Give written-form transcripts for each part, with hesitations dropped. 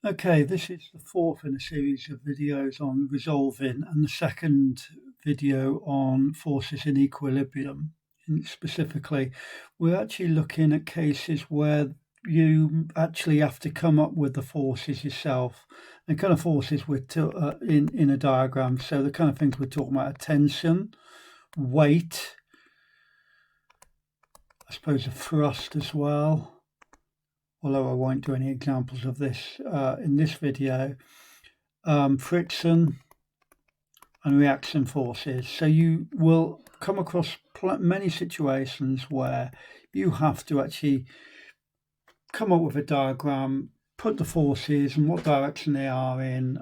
Okay, this is the fourth in a series of videos on resolving and the second video on forces in equilibrium. And specifically, we're actually looking at cases where you actually have to come up with the forces yourself. And kind of forces we're in a diagram. So the kind of things we're talking about are tension, weight, I suppose a thrust as well, although I won't do any examples of this in this video. Friction and reaction forces. So you will come across many situations where you have to actually come up with a diagram, put the forces and what direction they are in,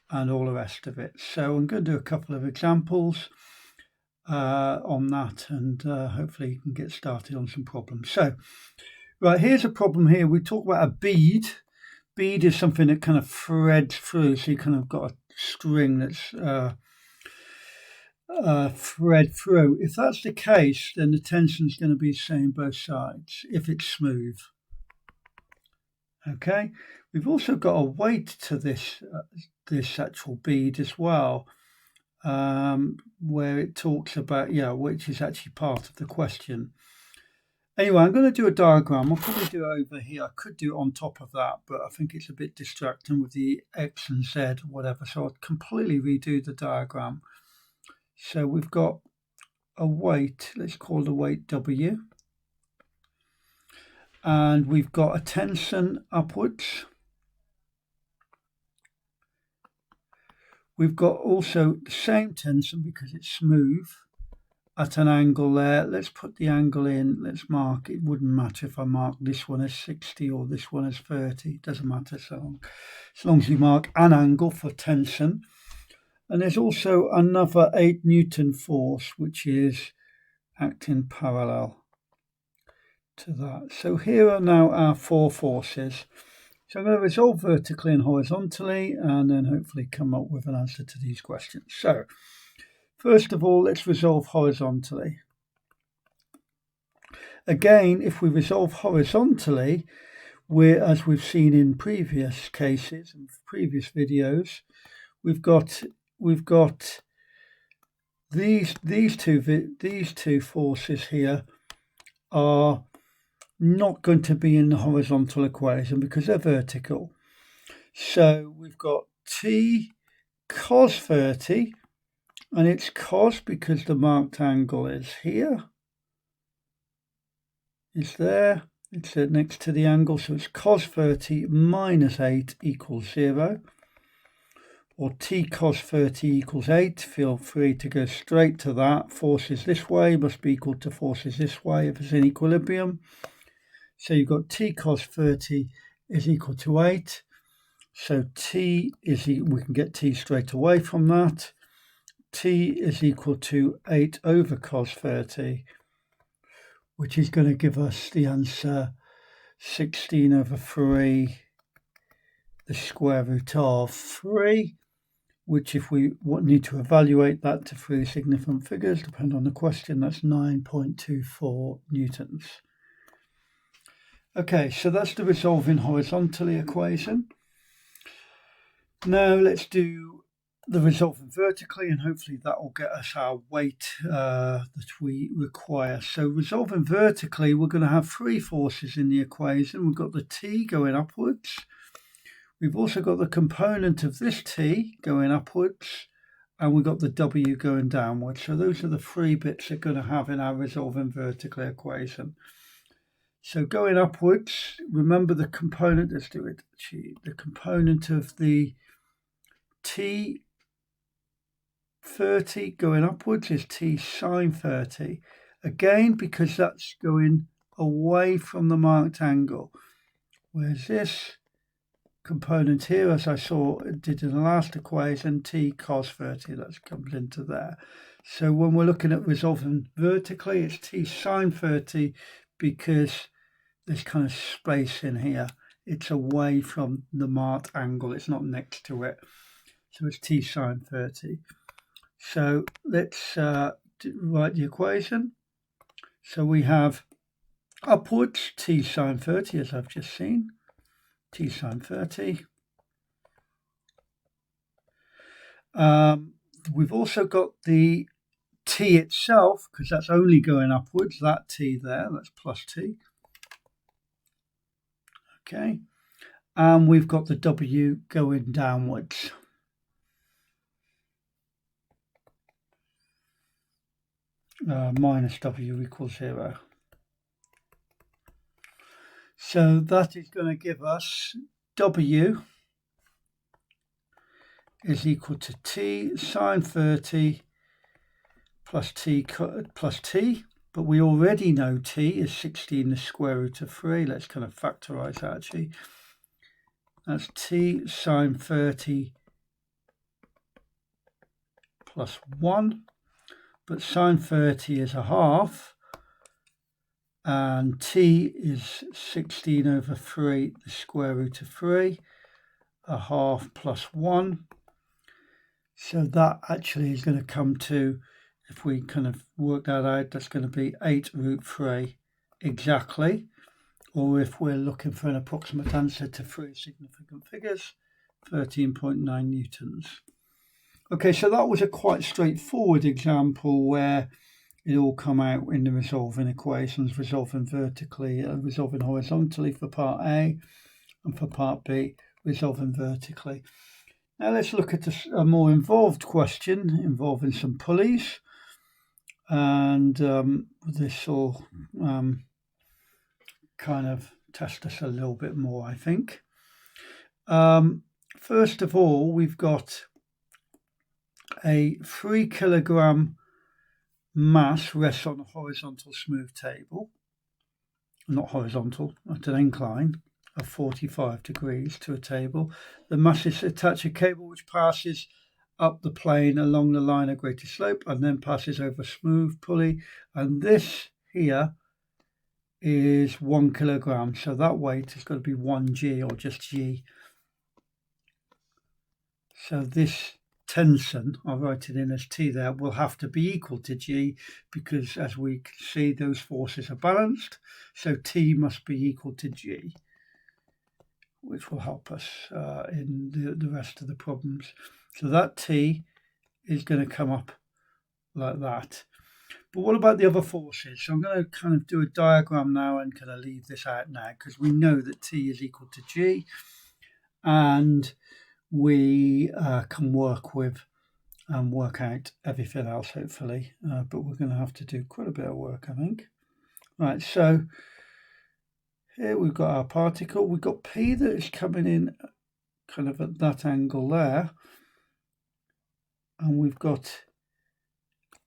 and all the rest of it. So I'm going to do a couple of examples on that, and hopefully you can get started on some problems. So, right, here's a problem here. We talk about a bead. Bead is something that kind of threads through, so you kind of got a string that's thread through. If that's the case, then the tension is going to be the same both sides if it's smooth. Okay, we've also got a weight to this actual bead as well, where it talks about which is actually part of the question. Anyway, I'm going to do a diagram. I'll probably do it over here. I could do it on top of that, but I think it's a bit distracting with the X and Z, whatever. So I'll completely redo the diagram. So we've got a weight, let's call the weight W. And we've got a tension upwards. We've got also the same tension because it's smooth at an angle there. Let's put the angle in. Let's mark. It wouldn't matter if I mark this one as 60 or this one as 30. It doesn't matter as long as you mark an angle for tension. And there's also another 8 Newton force, which is acting parallel to that. So here are now our 4 forces. So I'm going to resolve vertically and horizontally, and then hopefully come up with an answer to these questions. So first of all, let's resolve horizontally. Again, if we resolve horizontally, as we've seen in previous cases and previous videos, we've got these two forces here are not going to be in the horizontal equation because they're vertical. So we've got T cos 30, and it's cos because the marked angle is here. It's there. It's next to the angle, so it's cos 30 minus 8 equals 0. Or T cos 30 equals 8. Feel free to go straight to that. Forces this way must be equal to forces this way if it's in equilibrium. So you've got T cos 30 is equal to 8. So T is, we can get T straight away from that. T is equal to 8 over cos 30, which is going to give us the answer 16 over 3, the square root of 3, which if we need to evaluate that to 3 significant figures, depending on the question, that's 9.24 newtons. Okay, so that's the resolving horizontally equation. Now let's do the resolving vertically, and hopefully that will get us our weight that we require. So resolving vertically, we're going to have 3 forces in the equation. We've got the T going upwards. We've also got the component of this T going upwards, and we've got the W going downwards. So those are the 3 bits we're going to have in our resolving vertically equation. So going upwards, remember the component, let's do it, the component of the T 30 going upwards is T sine 30. Again, because that's going away from the marked angle. Whereas this component here, as I did in the last equation, T cos 30, that comes into there. So when we're looking at resolving vertically, it's T sine 30 because there's kind of space in here. It's away from the marked angle. It's not next to it. So it's T sine 30. So let's write the equation. So we have upwards T sine 30, as I've just seen, t sine 30. We've also got the t itself, because that's only going upwards, that t there, that's plus t. Okay, and we've got the w going downwards. Minus w equals 0. So that is going to give us w is equal to t sine 30 plus t, but we already know t is 16 the square root of 3. Let's kind of factorize that actually. That's t sine 30 plus 1, but sine 30 is a half, and t is 16 over 3, the square root of 3, a half plus 1. So that actually is going to come to, if we kind of work that out, that's going to be 8 root 3 exactly. Or if we're looking for an approximate answer to 3 significant figures, 13.9 newtons. Okay, so that was a quite straightforward example where it all come out in the resolving equations, resolving vertically, resolving horizontally for part A, and for part B, resolving vertically. Now let's look at a more involved question involving some pulleys, and this will kind of test us a little bit more, I think. First of all, we've got a 3 kilogram mass rests on a horizontal smooth table, not horizontal, at an incline of 45 degrees to a table. The mass is attached to a cable which passes up the plane along the line of greatest slope and then passes over a smooth pulley, and this here is 1 kilogram, so that weight is going to be 1g, or just g. So this tension, I'll write it in as T there, will have to be equal to G, because as we can see, those forces are balanced. So T must be equal to G, which will help us in the rest of the problems. So that T is going to come up like that. But what about the other forces? So I'm going to kind of do a diagram now and kind of leave this out now, because we know that T is equal to G, and we can work with and work out everything else, hopefully, but we're going to have to do quite a bit of work, I think. Right, so here we've got our particle. We've got P that is coming in kind of at that angle there, and we've got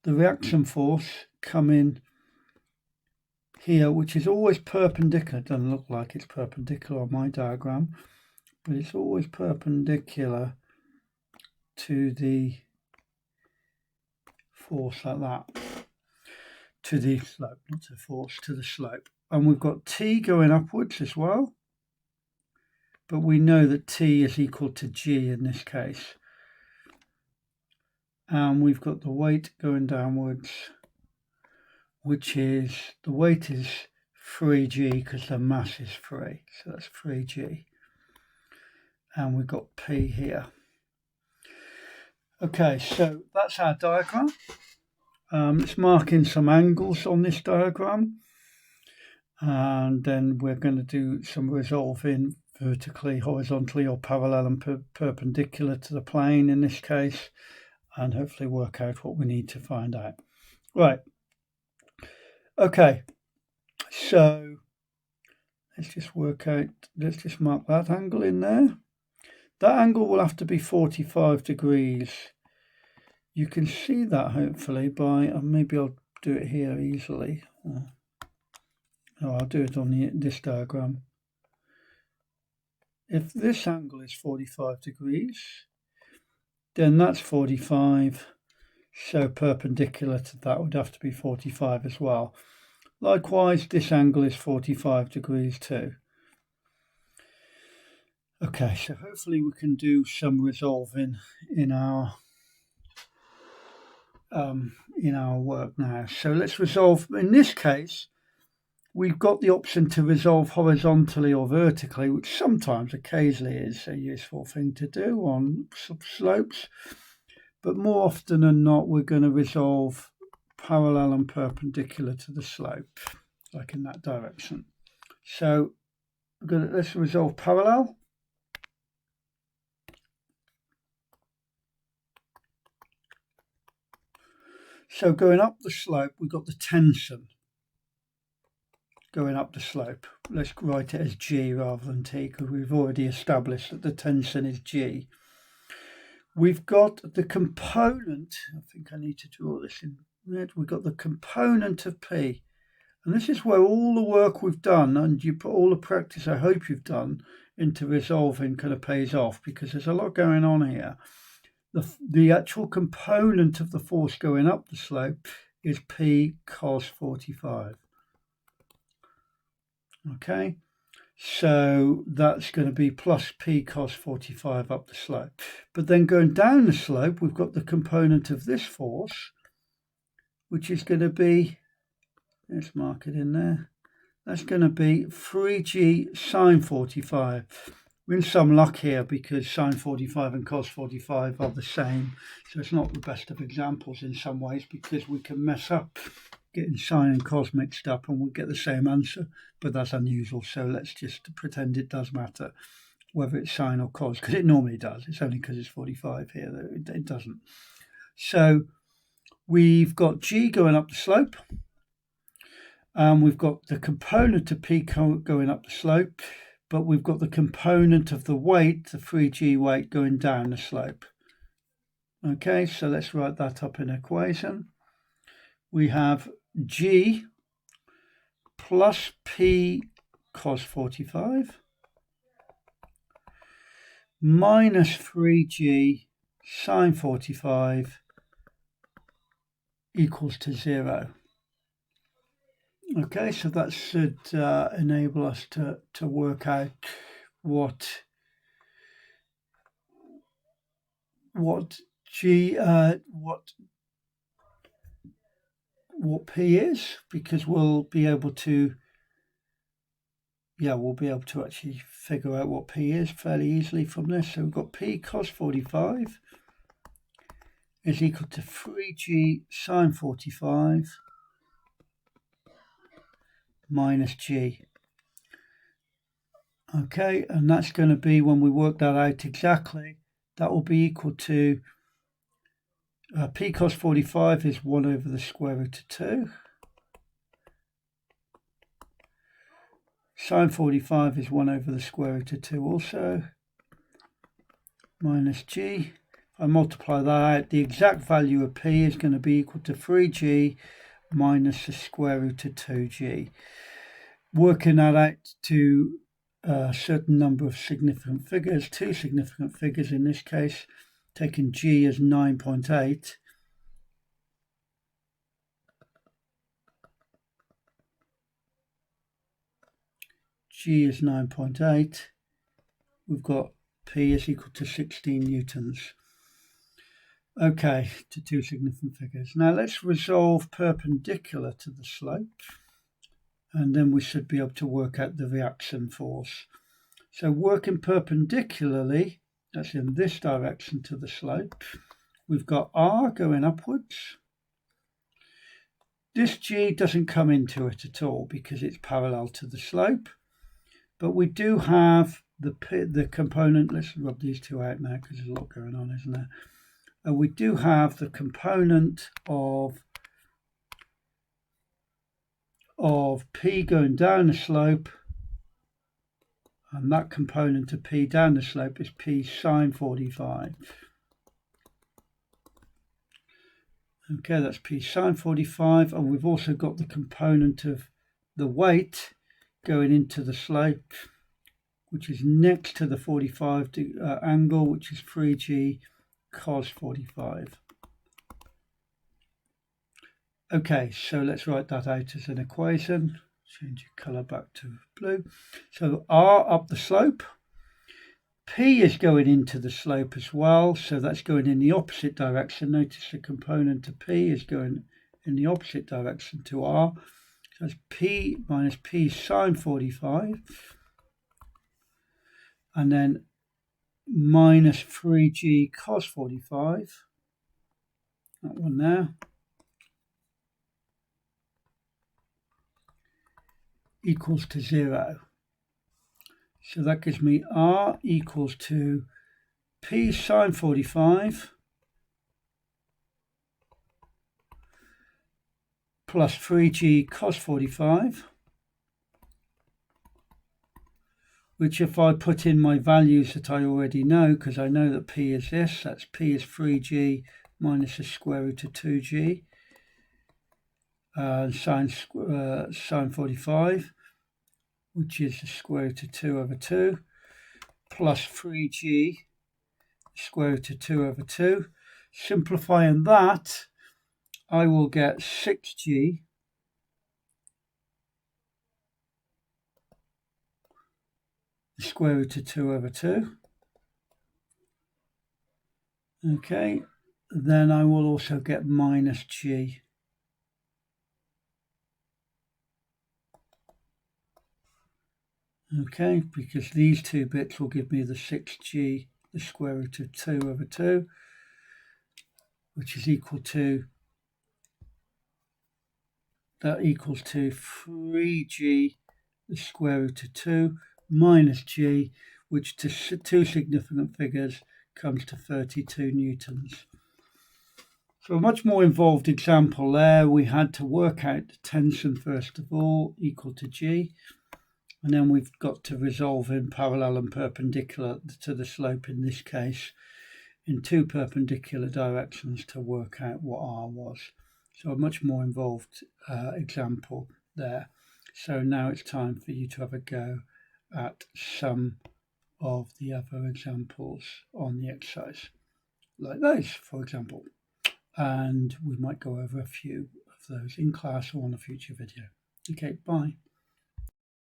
the reaction force coming here, which is always perpendicular. It doesn't look like it's perpendicular on my diagram, but it's always perpendicular to the force like that, to the slope, not to the force, to the slope. And we've got T going upwards as well, but we know that T is equal to G in this case. And we've got the weight going downwards, which is, the weight is 3g because the mass is 3, so that's 3g. And we've got P here. Okay, so that's our diagram. Let's mark in some angles on this diagram, and then we're going to do some resolving vertically, horizontally, or parallel and perpendicular to the plane in this case, and hopefully work out what we need to find out. Right, okay, so let's just work out, let's just mark that angle in there. That angle will have to be 45 degrees. You can see that hopefully by, maybe I'll do it here easily. Oh, I'll do it on this diagram. If this angle is 45 degrees, then that's 45. So perpendicular to that would have to be 45 as well. Likewise, this angle is 45 degrees too. Okay, so hopefully we can do some resolving in our work now. So let's resolve. In this case, We've got the option to resolve horizontally or vertically, which sometimes, occasionally, is a useful thing to do on slopes. But more often than not, we're going to resolve parallel and perpendicular to the slope, like in that direction. So let's resolve parallel. So going up the slope, we've got the tension going up the slope. Let's write it as G rather than T, because we've already established that the tension is G. We've got the component, I think I need to draw this in red, we've got the component of P. And this is where all the work we've done, and you put all the practice I hope you've done into resolving, kind of pays off, because there's a lot going on here. The actual component of the force going up the slope is P cos 45. Okay, so that's going to be plus P cos 45 up the slope. But then going down the slope, we've got the component of this force, which is going to be, let's mark it in there, that's going to be 3G sine 45. We're in some luck here because sine 45 and cos 45 are the same. So it's not the best of examples in some ways, because we can mess up getting sine and cos mixed up and we get the same answer, but that's unusual. So let's just pretend it does matter whether it's sine or cos, because it normally does. It's only because it's 45 here that it doesn't. So we've got G going up the slope. We've got the component of P going up the slope, but we've got the component of the weight, the 3G weight, going down the slope. Okay, so let's write that up in an equation. We have G plus P cos 45 minus 3G sine 45 equals to 0. Okay, so that should enable us to work out what P is, because we'll be able to actually figure out what P is fairly easily from this. So we've got P cos 45 is equal to 3G sine 45 minus G. Okay, and that's going to be, when we work that out exactly, that will be equal to P cos 45 is 1 over the square root of 2. Sine 45 is 1 over the square root of 2 also, minus G. If I multiply that out, the exact value of P is going to be equal to 3G minus the square root of 2G. Working that out to a certain number of significant figures, 2 significant figures in this case, taking G as 9.8. G is 9.8. We've got P is equal to 16 newtons. Okay, to 2 significant figures. Now let's resolve perpendicular to the slope, and then we should be able to work out the reaction force. So working perpendicularly, that's in this direction to the slope, we've got R going upwards. This G doesn't come into it at all because it's parallel to the slope, but we do have the component. Let's rub these two out now because there's a lot going on, isn't there? We do have the component of P going down the slope, and that component of P down the slope is P sine 45. Okay, that's P sine 45, and we've also got the component of the weight going into the slope, which is next to the 45 angle, which is 3G cos 45. Okay, so let's write that out as an equation. Change your colour back to blue. So R up the slope. P is going into the slope as well, so that's going in the opposite direction. Notice the component of P is going in the opposite direction to R. So it's P minus P sine 45. And then minus 3G cos 45. That one there. Equals to 0. So that gives me R equals to P sine 45 plus 3G cos 45, which if I put in my values that I already know, because I know that P is this, that's P is 3G minus the square root of 2G sine 45, which is the square root of 2 over 2, plus 3G square root of 2 over 2. Simplifying that, I will get 6G square root of 2 over 2. Okay, then I will also get minus G. Okay, because these two bits will give me the 6G, the square root of 2 over 2, which is equal to, that equals to 3G, the square root of 2, minus G, which to two significant figures comes to 32 newtons. So a much more involved example there. We had to work out the tension first of all, equal to G. And then we've got to resolve in parallel and perpendicular to the slope in this case in two perpendicular directions to work out what R was. So a much more involved example there. So now it's time for you to have a go at some of the other examples on the exercise, like those, for example. And we might go over a few of those in class or on a future video. Okay, bye.